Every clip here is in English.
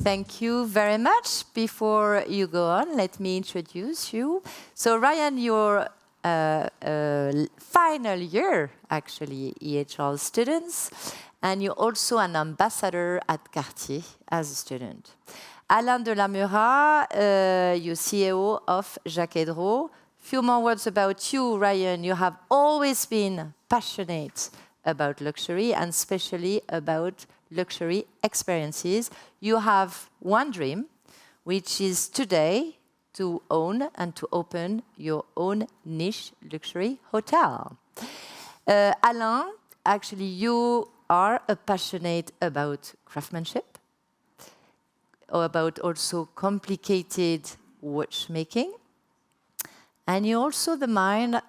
Thank you very much. Before you go on, let me introduce you. So Ryan, you're final year, actually, EHL students, and you're also an ambassador at Cartier as a student. Alain Delamuraz, you're CEO of Jaquet-Droz. Few more words about you, Ryan. You have always been passionate about luxury and especially about luxury experiences. You have one dream, which is today to own and to open your own niche luxury hotel. Alain, actually, you are passionate about craftsmanship, or about also complicated watchmaking, and you're also the man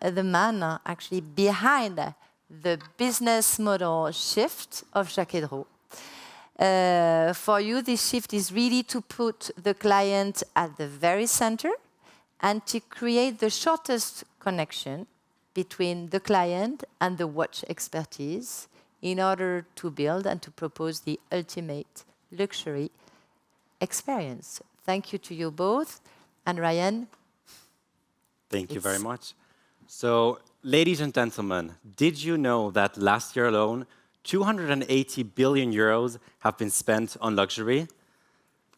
actually behind the business model shift of Jaquet-Droz. For you, this shift is really to put the client at the very center and to create the shortest connection between the client and the watch expertise in order to build and to propose the ultimate luxury experience. Thank you to you both. And Ryan? Thank you very much. So, ladies and gentlemen, did you know that last year alone, 280 billion euros have been spent on luxury?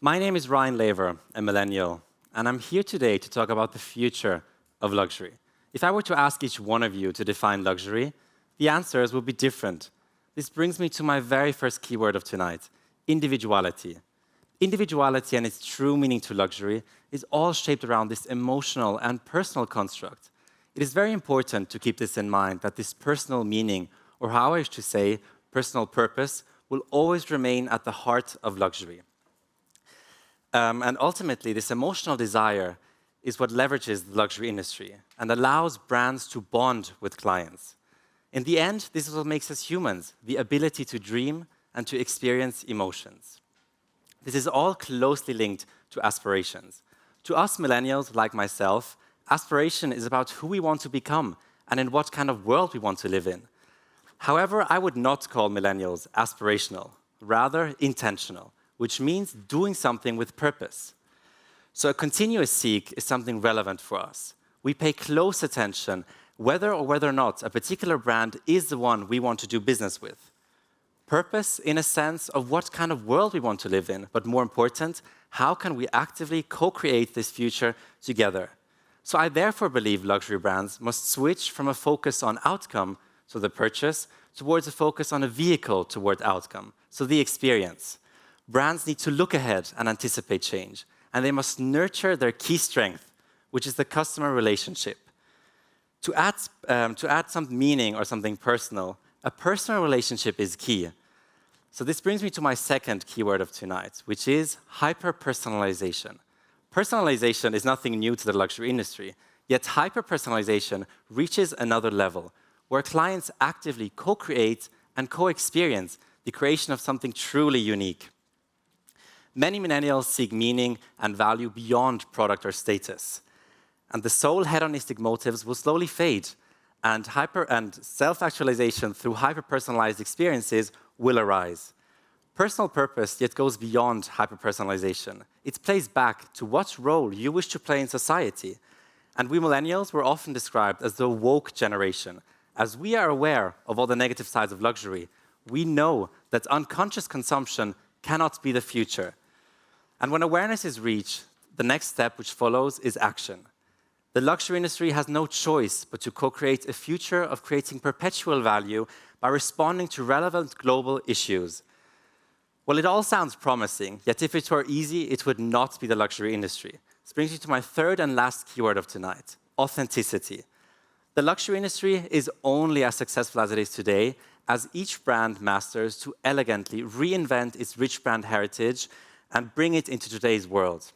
My name is Ryan Laver, a millennial, and I'm here today to talk about the future of luxury. If I were to ask each one of you to define luxury, the answers would be different. This brings me to my very first keyword of tonight, individuality. Individuality and its true meaning to luxury is all shaped around this emotional and personal construct. It is very important to keep this in mind, that this personal meaning, or how I should say, personal purpose, will always remain at the heart of luxury. And ultimately, this emotional desire is what leverages the luxury industry and allows brands to bond with clients. In the end, this is what makes us humans, the ability to dream and to experience emotions. This is all closely linked to aspirations. To us millennials, like myself, aspiration is about who we want to become and in what kind of world we want to live in. However, I would not call millennials aspirational, rather intentional, which means doing something with purpose. So a continuous seek is something relevant for us. We pay close attention whether or not a particular brand is the one we want to do business with. Purpose in a sense of what kind of world we want to live in, but more important, how can we actively co-create this future together? So I therefore believe luxury brands must switch from a focus on outcome, so the purchase, towards a focus on a vehicle toward outcome, so the experience. Brands need to look ahead and anticipate change, and they must nurture their key strength, which is the customer relationship. To add some meaning or something personal, a personal relationship is key. So this brings me to my second keyword of tonight, which is hyper-personalization. Personalization is nothing new to the luxury industry, yet hyper-personalization reaches another level, where clients actively co-create and co-experience the creation of something truly unique. Many millennials seek meaning and value beyond product or status, and the sole hedonistic motives will slowly fade, and self-actualization through hyper-personalized experiences will arise. Personal purpose yet goes beyond hyper-personalization. It plays back to what role you wish to play in society. And we millennials were often described as the woke generation. As we are aware of all the negative sides of luxury, we know that unconscious consumption cannot be the future. And when awareness is reached, the next step which follows is action. The luxury industry has no choice but to co-create a future of creating perpetual value by responding to relevant global issues. Well, it all sounds promising, yet if it were easy, it would not be the luxury industry. This brings me to my third and last keyword of tonight, authenticity. The luxury industry is only as successful as it is today as each brand masters to elegantly reinvent its rich brand heritage and bring it into today's world.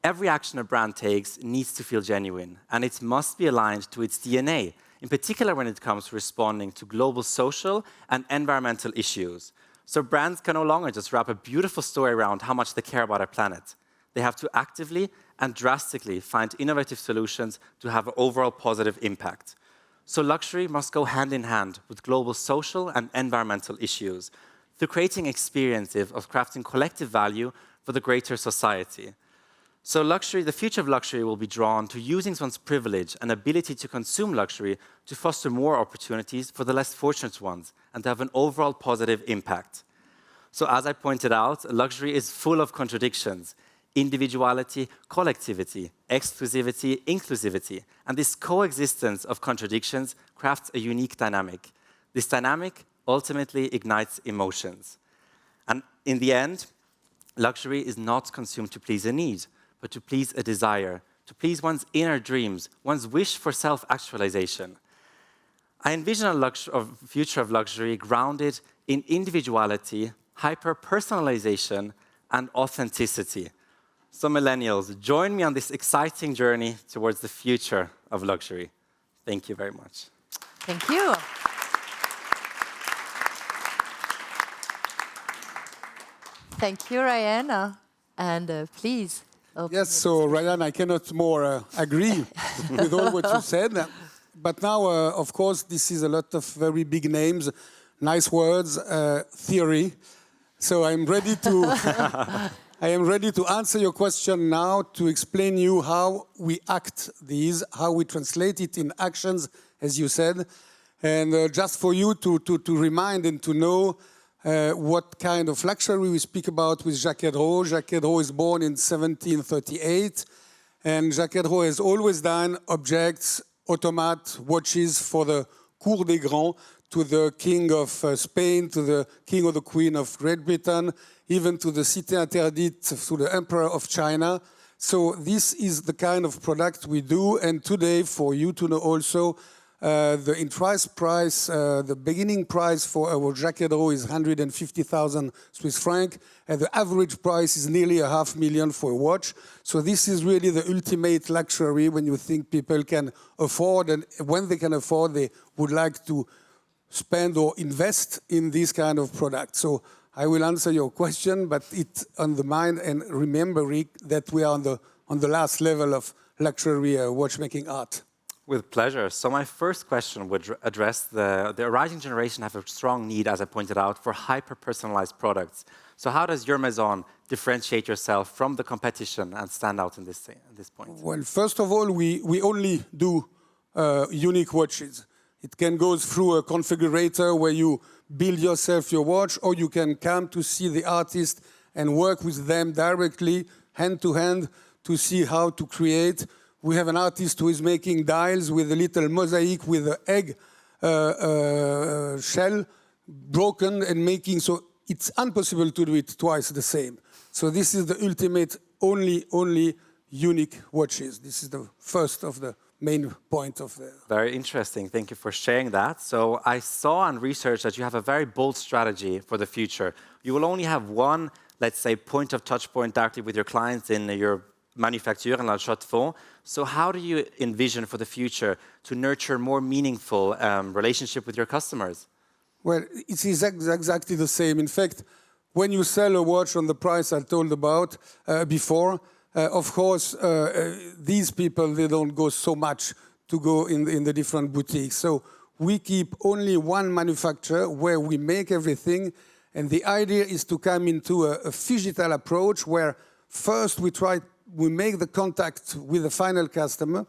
Every action a brand takes needs to feel genuine, and it must be aligned to its DNA, in particular when it comes to responding to global social and environmental issues. So brands can no longer just wrap a beautiful story around how much they care about our planet. They have to actively and drastically find innovative solutions to have an overall positive impact. So luxury must go hand in hand with global social and environmental issues. through creating experiences of crafting collective value for the greater society. So luxury, the future of luxury will be drawn to using one's privilege and ability to consume luxury to foster more opportunities for the less fortunate ones and to have an overall positive impact. So as I pointed out, luxury is full of contradictions: individuality, collectivity, exclusivity, inclusivity. And this coexistence of contradictions crafts a unique dynamic. This dynamic ultimately ignites emotions. And in the end, luxury is not consumed to please a need, but to please a desire, to please one's inner dreams, one's wish for self-actualization. I envision a future of luxury grounded in individuality, hyper-personalization, and authenticity. So millennials, join me on this exciting journey towards the future of luxury. Thank you very much. Thank you. Thank you, Ryan. And please. Yes, so Ryan, I cannot more agree with all what you said. But now, of course, this is a lot of very big names, nice words, theory. So I'm ready to, I am ready to answer your question now, to explain you how we act these, how we translate it in actions, as you said. And just for you to remind and to know what kind of luxury we speak about with Jaquet-Droz. Jaquet-Droz is born in 1738, and Jaquet-Droz has always done objects, automat, watches for the Cour des Grands, to the King of Spain, to the King or the Queen of Great Britain, even to the Cité Interdite, to the Emperor of China. So this is the kind of product we do, and today, for you to know also, the enterprise price, the beginning price for our Jaquet-Droz is 150,000 Swiss francs, and the average price is nearly 500,000 for a watch. So this is really the ultimate luxury when you think people can afford, and when they can afford, they would like to spend or invest in this kind of product. So I will answer your question, but it's on the mind, and remember, Rick, that we are on the last level of luxury watchmaking art. With pleasure. So my first question would address the rising generation have a strong need, as I pointed out, for hyper-personalized products. So how does your Maison differentiate yourself from the competition and stand out in this point? Well, first of all, we only do unique watches. It can go through a configurator where you build yourself your watch, or you can come to see the artist and work with them directly, hand to hand, to see how to create. We have an artist who is making dials with a little mosaic with an egg shell broken and making, so it's impossible to do it twice the same. So this is the ultimate, only unique watches. This is the first of the main point of the... Very interesting. Thank you for sharing that. So I saw and researched that you have a very bold strategy for the future. You will only have one, let's say, touch point directly with your clients in your manufacture in La Chaux-de-Fonds. So how do you envision for the future to nurture more meaningful relationship with your customers? Well, it is exactly the same. In fact, when you sell a watch on the price I told about before, of course, these people, they don't go so much to go in the different boutiques. So we keep only one manufacturer where we make everything. And the idea is to come into a phygital approach where first we make the contact with the final customer,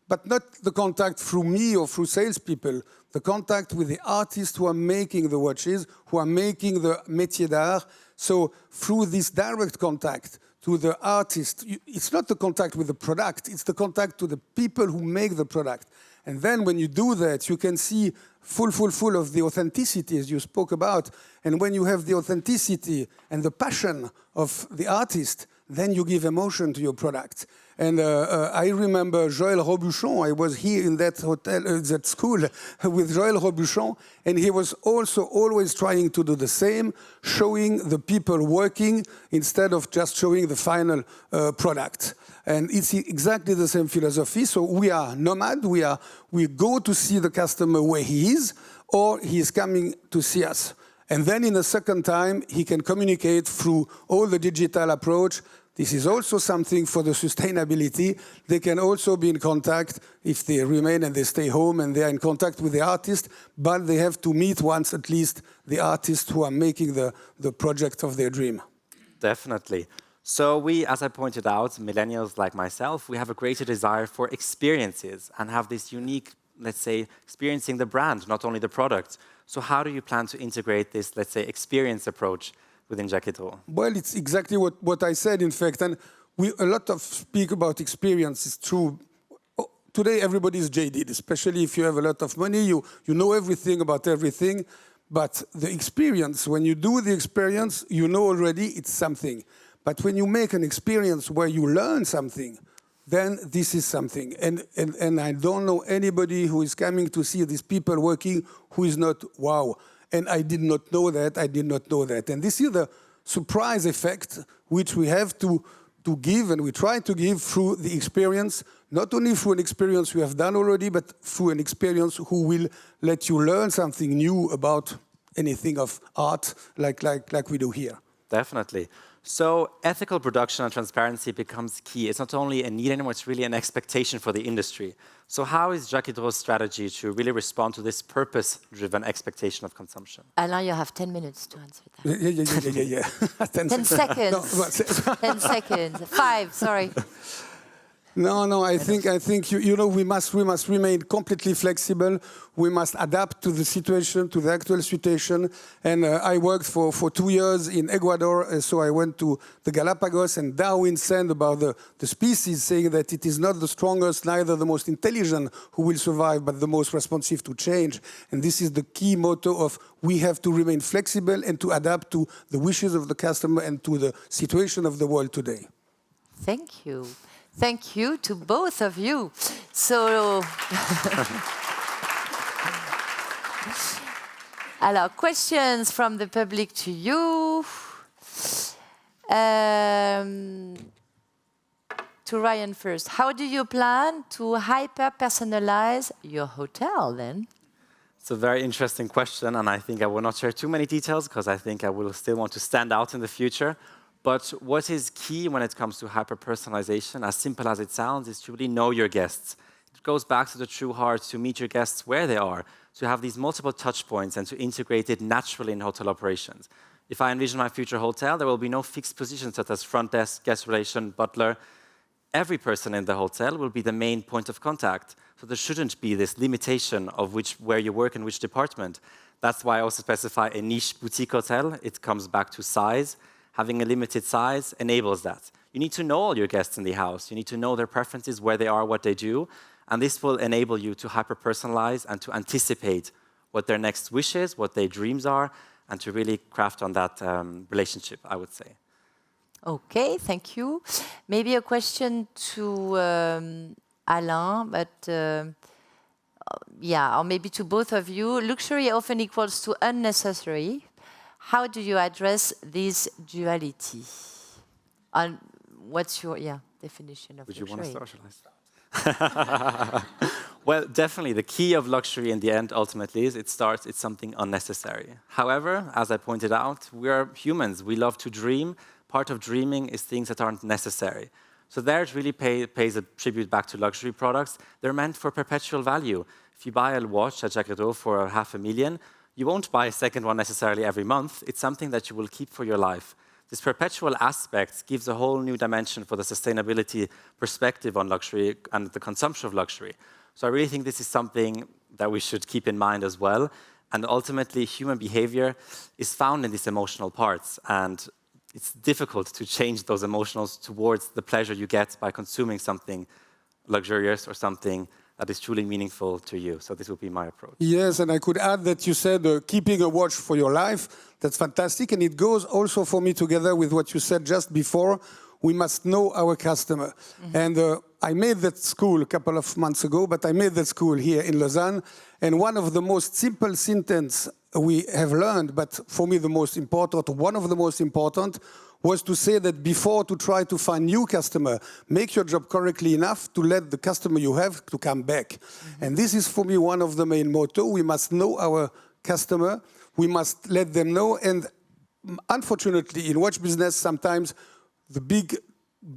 but not the contact through me or through salespeople, the contact with the artists who are making the watches, who are making the métier d'art. So through this direct contact to the artist, it's not the contact with the product, it's the contact to the people who make the product. And then when you do that, you can see full of the authenticity, as you spoke about. And when you have the authenticity and the passion of the artist, then you give emotion to your product. And I remember Joël Robuchon. I was here in that hotel, that school with Joël Robuchon, and he was also always trying to do the same, showing the people working instead of just showing the final product. And it's exactly the same philosophy. So we are nomad. We go to see the customer where he is, or he is coming to see us. And then in a second time, he can communicate through all the digital approach this is also something for the sustainability. They can also be in contact if they remain and they stay home and they are in contact with the artist, but they have to meet once at least the artists who are making the project of their dream. Definitely. So we, as I pointed out, millennials like myself, we have a greater desire for experiences and have this unique, let's say, experiencing the brand, not only the product. So how do you plan to integrate this, let's say, experience approach within Jaquet-Droz? Well, it's exactly what I said, in fact, and a lot of speak about experience. It's true. Today, everybody is jaded, especially if you have a lot of money. You know everything about everything, but the experience, when you do the experience, you know already it's something. But when you make an experience where you learn something, then this is something. And I don't know anybody who is coming to see these people working who is not, wow. And I did not know that, I did not know that. And this is the surprise effect which we have to give, and we try to give through the experience, not only through an experience we have done already, but through an experience who will let you learn something new about anything of art, like we do here. Definitely. So ethical production and transparency becomes key. It's not only a need anymore, it's really an expectation for the industry. So how is Jaquet-Droz's strategy to really respond to this purpose-driven expectation of consumption? Alain, you have 10 minutes to answer that. Yeah. 10 seconds. No, 10 seconds. 5, sorry. No. I think you know we must remain completely flexible. We must adapt to the situation, to the actual situation. And I worked for 2 years in Ecuador, so I went to the Galapagos, and Darwin said about the species, saying that it is not the strongest, neither the most intelligent who will survive, but the most responsive to change. And this is the key motto of we have to remain flexible and to adapt to the wishes of the customer and to the situation of the world today. Thank you. Thank you to both of you. So, alors, questions from the public to you. To Ryan first. How do you plan to hyper-personalize your hotel then? It's a very interesting question, and I think I will not share too many details because I think I will still want to stand out in the future. But what is key when it comes to hyper-personalization, as simple as it sounds, is to really know your guests. It goes back to the true heart, to meet your guests where they are, to have these multiple touch points and to integrate it naturally in hotel operations. If I envision my future hotel, there will be no fixed positions such as front desk, guest relation, butler. Every person in the hotel will be the main point of contact. So there shouldn't be this limitation of where you work in which department. That's why I also specify a niche boutique hotel. It comes back to size. Having a limited size enables that. You need to know all your guests in the house. You need to know their preferences, where they are, what they do. And this will enable you to hyper-personalize and to anticipate what their next wishes, what their dreams are, and to really craft on that relationship, I would say. Okay, thank you. Maybe a question to Alain, but yeah, or maybe to both of you. Luxury often equals to unnecessary. How do you address this duality? And what's your definition of luxury? Would you want to start? Well, definitely the key of luxury in the end ultimately is it's something unnecessary. However, as I pointed out, we are humans. We love to dream. Part of dreaming is things that aren't necessary. So there it really pays a tribute back to luxury products. They're meant for perpetual value. If you buy a watch at Jaquet-Droz for $500,000, you won't buy a second one necessarily every month. It's something that you will keep for your life. This perpetual aspect gives a whole new dimension for the sustainability perspective on luxury and the consumption of luxury. So I really think this is something that we should keep in mind as well. And ultimately, human behavior is found in these emotional parts. And it's difficult to change those emotions towards the pleasure you get by consuming something luxurious or something that is truly meaningful to you. So this would be my approach. Yes, and I could add that you said keeping a watch for your life. That's fantastic. And it goes also for me together with what you said just before. We must know our customer. Mm-hmm. And I made that school a couple of months ago, but I made that school here in Lausanne. And one of the most simple sentences we have learned, but for me the most important, one of the most important, was to say that before to try to find new customer, make your job correctly enough to let the customer you have to come back. Mm-hmm. And this is for me one of the main motto. We must know our customer. We must let them know. And unfortunately, in watch business, sometimes the big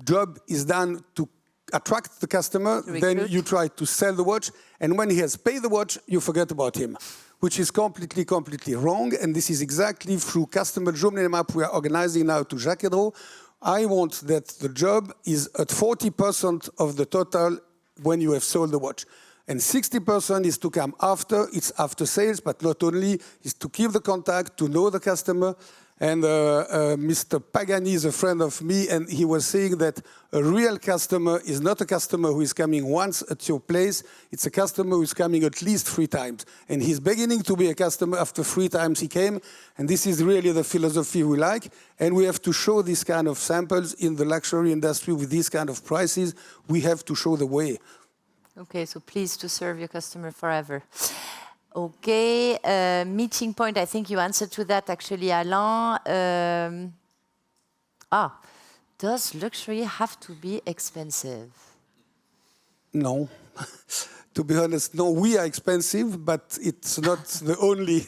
job is done to attract the customer, then you try to sell the watch, and when he has paid the watch, you forget about him, which is completely wrong, and this is exactly through customer journey map we are organizing now to Jaquet-Droz. I want that the job is at 40% of the total when you have sold the watch. And 60% is to come after, it's after sales, but not only, is to keep the contact, to know the customer. And Mr. Pagani is a friend of me, and he was saying that a real customer is not a customer who is coming once at your place, it's a customer who is coming at least 3 times. And he's beginning to be a customer after 3 times he came, and this is really the philosophy we like. And we have to show these kind of samples in the luxury industry with these kind of prices. We have to show the way. Okay, so pleased to serve your customer forever. Okay, meeting point, I think you answered to that actually, Alain. Does luxury have to be expensive? No. To be honest, no, we are expensive, but it's not the only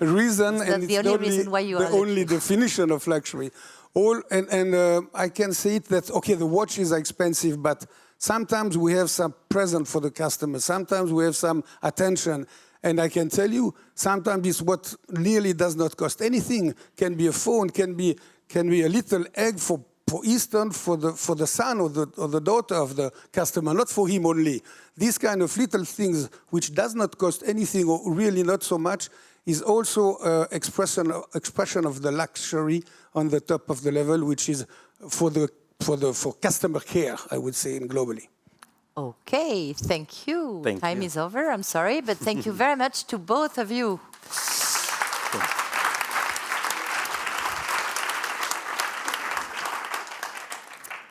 reason, and it's the only reason why you are the only definition of luxury. I can say it that, okay, the watches are expensive, but sometimes we have some present for the customer, sometimes we have some attention. And I can tell you, sometimes it's what nearly does not cost anything. Can be a phone, can be a little egg for Easter, for the son or the daughter of the customer, not for him only. These kind of little things, which does not cost anything or really not so much, is also expression of the luxury on the top of the level, which is for customer care, I would say, globally. Okay, thank you. Thank Time you. is over, I'm sorry, but thank you very much to both of you.